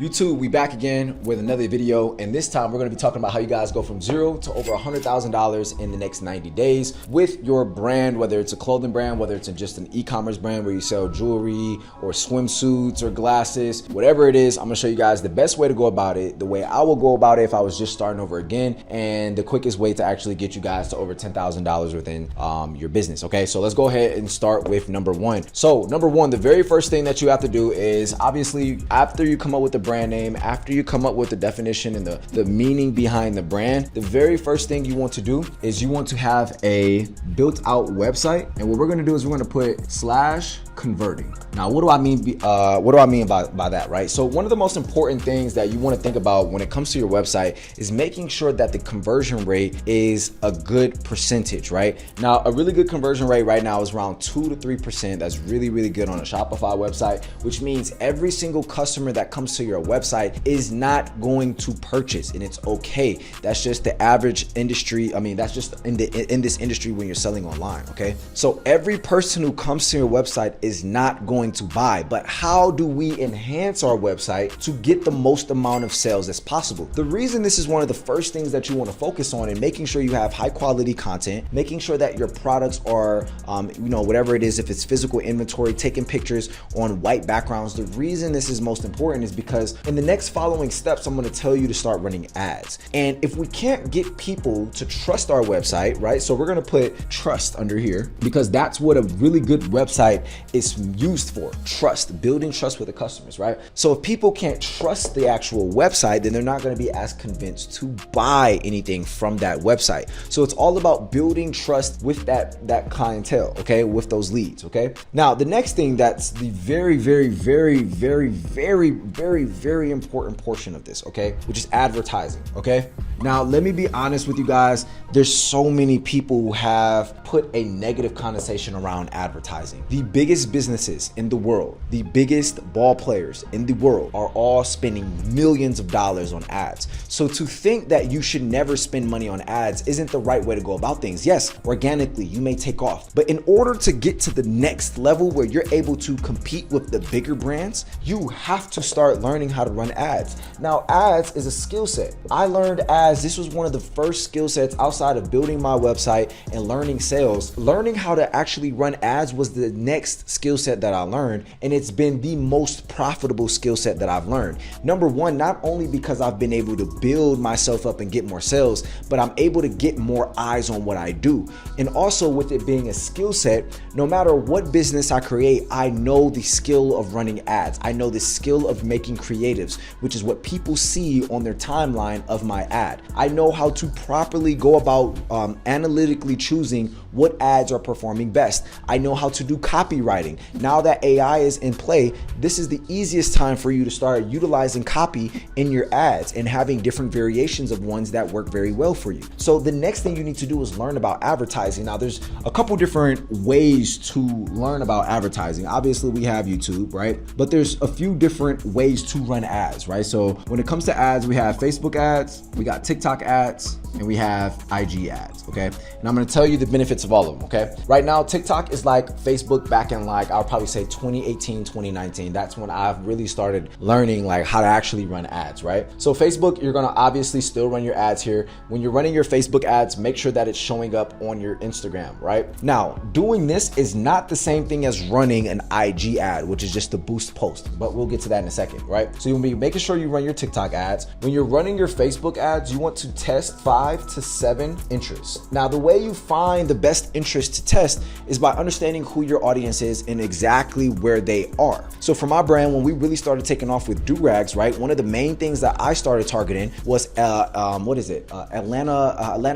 YouTube, we back again with another video, and this time we're going to be talking about how you guys go from zero to over $100,000 in the next 90 days with your brand, whether it's a clothing brand, whether it's just an e-commerce brand where you sell jewelry or swimsuits or glasses, whatever it is. I'm going to show you guys the best way to go about it, the way I will go about it if I was just starting over again, and the quickest way to actually get you guys to over $10,000 within your business. Okay, so let's go ahead and start with number one. So number one, the very first thing that you have to do is, obviously, after you come up with the brand name, after you come up with the definition and the meaning behind the brand, the very first thing you want to do is you want to have a built out website. And what we're going to do is we're going to put /converting. Now, what do I mean by that, right? So one of the most important things that you want to think about when it comes to your website is making sure that the conversion rate is a good percentage, right? Now, a really good conversion rate right now is around 2 to 3%. That's really, really good on a Shopify website, which means every single customer that comes to your website is not going to purchase, and it's okay. That's just the average industry. I mean, that's just in this industry when you're selling online, okay? So every person who comes to your website is not going to buy. But how do we enhance our website to get the most amount of sales as possible? The reason this is one of the first things that you want to focus on, and making sure you have high quality content, making sure that your products are, whatever it is, if it's physical inventory, taking pictures on white backgrounds. The reason this is most important is because in the next following steps, I'm going to tell you to start running ads. And if we can't get people to trust our website, right? So we're going to put trust under here because that's what a really good website is used for. Trust, building trust with the customers, right? So if people can't trust the actual website, then they're not going to be as convinced to buy anything from that website. So it's all about building trust with that clientele, okay? With those leads, okay? Now, the next thing that's the very, very, very, very, very, very, very important portion of this, okay? Which is advertising, okay? Now, let me be honest with you guys. There's so many people who have put a negative connotation around advertising. The biggest businesses in the world, the biggest ball players in the world are all spending millions of dollars on ads. So to think that you should never spend money on ads isn't the right way to go about things. Yes, organically, you may take off, but in order to get to the next level where you're able to compete with the bigger brands, you have to start learning how to run ads. Now, ads is a skill set. I learned ads. This was one of the first skill sets outside of building my website and learning sales. Learning how to actually run ads was the next skill set that I learned, and it's been the most profitable skill set that I've learned. Number one, not only because I've been able to build myself up and get more sales, but I'm able to get more eyes on what I do. And also with it being a skill set, no matter what business I create, I know the skill of running ads. I know the skill of making creatives, which is what people see on their timeline of my ad. I know how to properly go about analytically choosing what ads are performing best. I know how to do copywriting. Now that AI is in play, this is the easiest time for you to start utilizing copy in your ads and having different variations of ones that work very well for you. So the next thing you need to do is learn about advertising. Now, there's a couple different ways to learn about advertising. Obviously, we have YouTube, right? But there's a few different ways to run ads, right? So when it comes to ads, we have Facebook ads, we got TikTok ads, and we have IG ads, okay? And I'm gonna tell you the benefits of all of them, okay? Right now, TikTok is like Facebook back in I'll probably say 2018, 2019. That's when I've really started learning how to actually run ads, right? So Facebook, you're gonna obviously still run your ads here. When you're running your Facebook ads, make sure that it's showing up on your Instagram, right? Now, doing this is not the same thing as running an IG ad, which is just to boost post, but we'll get to that in a second, right? So you'll be making sure you run your TikTok ads. When you're running your Facebook ads, you want to test 5 to 7 interests. Now, the way you find the best interest to test is by understanding who your audience is and exactly where they are. So for my brand, when we really started taking off with do-rags, right, one of the main things that I started targeting was Atlanta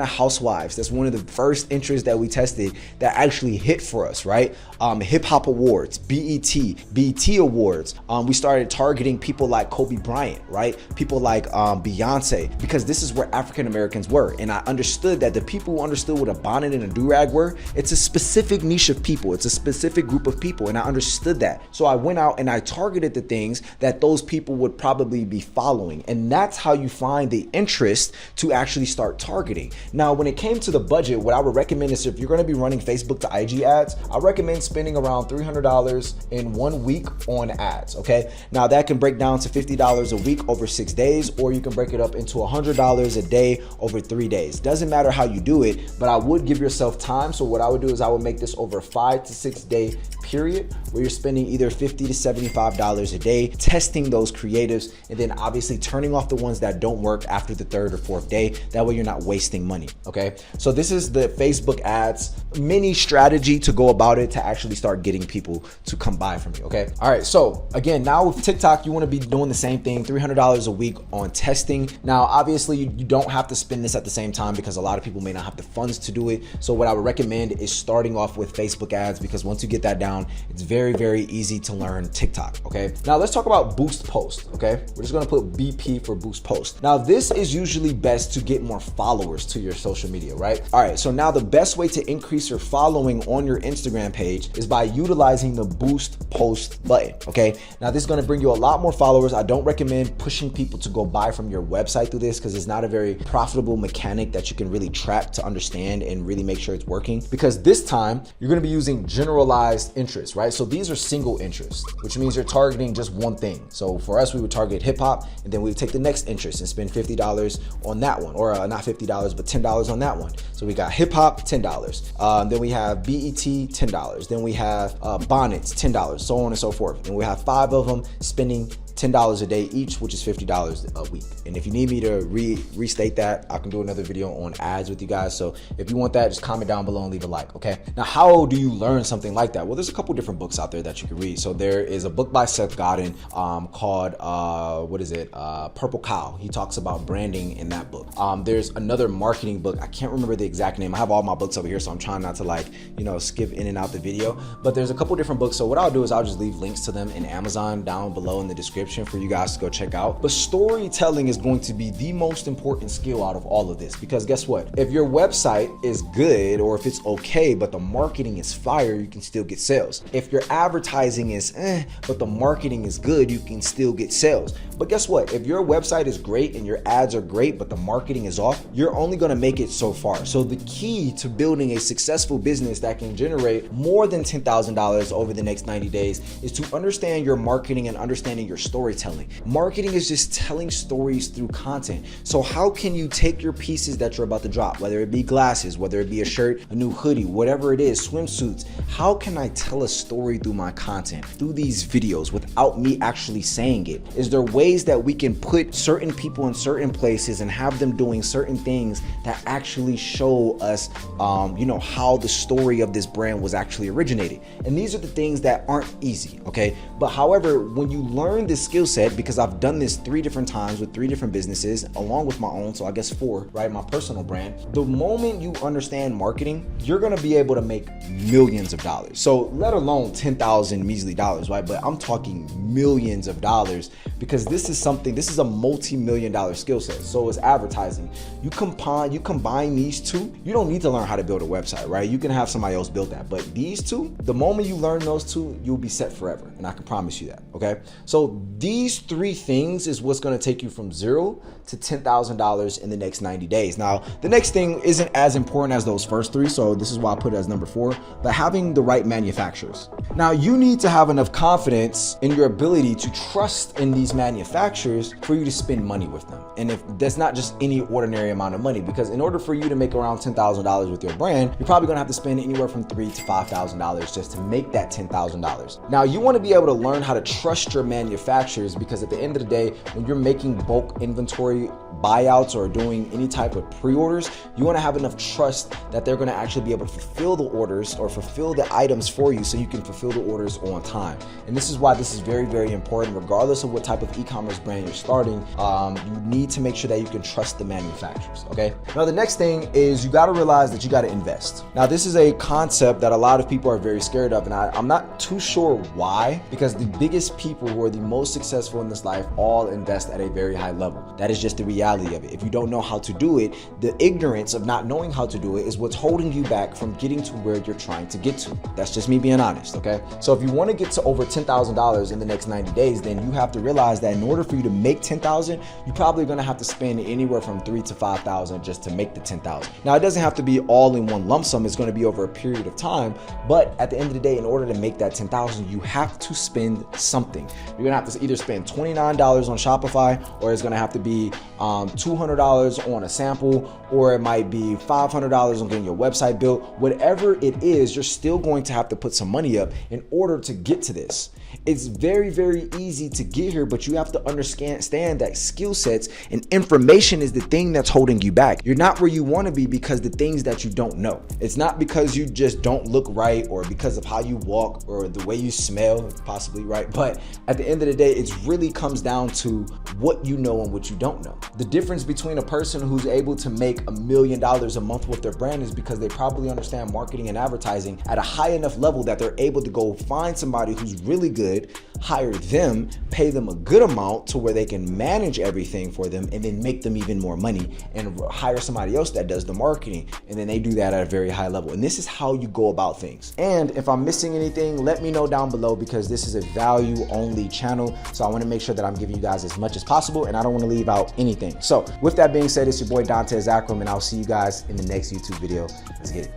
Housewives. That's one of the first interests that we tested that actually hit for us, right? Hip Hop Awards, BET Awards. We started targeting people like Kobe Bryant, right? People like Beyonce, because this is where African Americans were. And I understood that the people who understood what a bonnet and a do-rag were, it's a specific niche of people. It's a specific group of people. And I understood that. So I went out and I targeted the things that those people would probably be following. And that's how you find the interest to actually start targeting. Now, when it came to the budget, what I would recommend is if you're going to be running Facebook to IG ads, I recommend spending around $300 in 1 week on ads. Okay. Now that can break down down to $50 a week over 6 days, or you can break it up into $100 a day over 3 days. Doesn't matter how you do it, but I would give yourself time. So what I would do is I would make this over a 5 to 6 day period where you're spending either $50 to $75 a day testing those creatives, and then obviously turning off the ones that don't work after the 3rd or 4th day. That way you're not wasting money, okay? So this is the Facebook ads mini strategy to go about it to actually start getting people to come buy from you, okay? All right, so again, now with TikTok, you wanna be doing the same thing, $300 a week on testing. Now, obviously you don't have to spend this at the same time because a lot of people may not have the funds to do it. So what I would recommend is starting off with Facebook ads, because once you get that down, it's very, very easy to learn TikTok, okay? Now let's talk about Boost Post, okay? We're just gonna put BP for Boost Post. Now this is usually best to get more followers to your social media, right? All right, so now the best way to increase your following on your Instagram page is by utilizing the Boost Post button, okay? Now this is gonna bring you a lot more followers. I don't recommend pushing people to go buy from your website through this because it's not a very profitable mechanic that you can really track to understand and really make sure it's working, because this time you're gonna be using generalized interests, right? So these are single interests, which means you're targeting just one thing. So for us, we would target hip hop, and then we would take the next interest and spend $50 on that one, or not $50, but $10 on that one. So we got hip hop, $10. Then we have BET, $10. Then we have bonnets, $10, so on and so forth. And we have 5 of them spending $10 a day each, which is $50 a week. And if you need me to restate that, I can do another video on ads with you guys. So if you want that, just comment down below and leave a like, okay? Now, how do you learn something like that? Well, there's a couple different books out there that you can read. So there is a book by Seth Godin called, Purple Cow. He talks about branding in that book. There's another marketing book. I can't remember the exact name. I have all my books over here, so I'm trying not to skip in and out the video. But there's a couple different books. So what I'll do is I'll just leave links to them in Amazon down below in the description for you guys to go check out. But storytelling is going to be the most important skill out of all of this, because guess what? If your website is good, or if it's okay, but the marketing is fire, you can still get sales. If your advertising is but the marketing is good, you can still get sales. But guess what? If your website is great and your ads are great, but the marketing is off, you're only gonna make it so far. So the key to building a successful business that can generate more than $10,000 over the next 90 days is to understand your marketing and understanding your storytelling. Marketing is just telling stories through content. So how can you take your pieces that you're about to drop, whether it be glasses, whether it be a shirt, a new hoodie, whatever it is, swimsuits, how can I tell a story through my content, through these videos without me actually saying it? Is there ways that we can put certain people in certain places and have them doing certain things that actually show us, how the story of this brand was actually originated? And these are the things that aren't easy, okay? But however, when you learn this skill set, because I've done this 3 different times with 3 different businesses along with my own, so I guess 4, right? My personal brand. The moment you understand marketing, you're gonna be able to make millions of dollars. So let alone 10,000 measly dollars, right? But I'm talking millions of dollars, because this is a multi-million-dollar skill set. So is advertising. You combine these two, you don't need to learn how to build a website, right? You can have somebody else build that. But these two, the moment you learn those two, you'll be set forever. And I can promise you that, okay? So these 3 things is what's gonna take you from $0 to $10,000 in the next 90 days. Now, the next thing isn't as important as those first 3, so this is why I put it as number 4, but having the right manufacturers. Now, you need to have enough confidence in your ability to trust in these manufacturers for you to spend money with them. And if that's not just any ordinary amount of money, because in order for you to make around $10,000 with your brand, you're probably gonna have to spend anywhere from $3,000 to $5,000 just to make that $10,000. Now, you wanna be able to learn how to trust your manufacturers, because at the end of the day, when you're making bulk inventory buyouts or doing any type of pre-orders, you want to have enough trust that they're going to actually be able to fulfill the orders or fulfill the items for you, so you can fulfill the orders on time. And this is why this is very, very important. Regardless of what type of e-commerce brand you're starting, you need to make sure that you can trust the manufacturers, okay? Now, the next thing is you got to realize that you got to invest. Now, this is a concept that a lot of people are very scared of, and I'm not too sure why, because the biggest people who are the most successful in this life all invest at a very high level. That is just the reality of it. If you don't know how to do it, the ignorance of not knowing how to do it is what's holding you back from getting to where you're trying to get to. That's just me being honest, okay? So if you want to get to over $10,000 in the next 90 days, then you have to realize that in order for you to make $10,000, you're probably going to have to spend anywhere from $3,000 to $5,000 just to make the $10,000. Now, it doesn't have to be all in one lump sum. It's going to be over a period of time. But at the end of the day, in order to make that $10,000, you have to spend spend something. You're gonna have to either spend $29 on Shopify, or it's gonna have to be $200 on a sample, or it might be $500 on getting your website built. Whatever it is, you're still going to have to put some money up in order to get to this. It's very, very easy to get here, but you have to understand that skill sets and information is the thing that's holding you back. You're not where you want to be because the things that you don't know. It's not because you just don't look right, or because of how you walk, or the way you smell, possibly, right? But at the end of the day, it really comes down to what you know and what you don't know. The difference between a person who's able to make $1 million a month with their brand is because they probably understand marketing and advertising at a high enough level that they're able to go find somebody who's really good, hire them, pay them a good amount to where they can manage everything for them, and then make them even more money, and hire somebody else that does the marketing, and then they do that at a very high level. And this is how you go about things. And if I'm missing anything, let me know down below, because this is a value only channel, so I want to make sure that I'm giving you guys as much as possible, and I don't want to leave out anything. So with that being said, it's your boy Dante Zakram, and I'll see you guys in the next YouTube video. Let's get it.